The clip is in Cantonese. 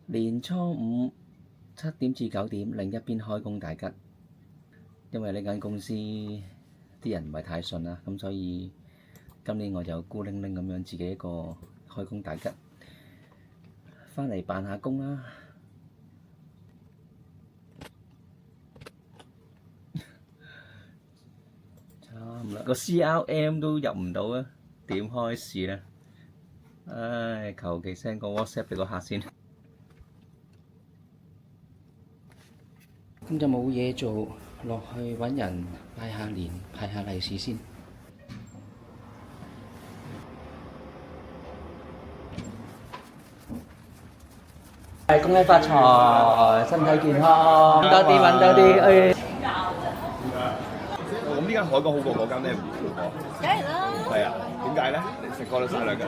年初五7點至9點，另一邊開工大吉。因為呢間公司啲人唔係太順啦，咁所以今年我就孤零零咁樣自己一個開工大吉，返嚟辦下工啦。差唔多個 CRM 都入唔到啊，點開市咧？唉，求其 send 個 WhatsApp 俾個客先。咁就冇嘢做，落去揾人拜下年，派下利是先。恭喜發財，身體健康，揾多啲揾多啲。咁呢間海港好過嗰間咩胡椒鍋？梗係啦。係啊，點解咧？你食過都曬兩間。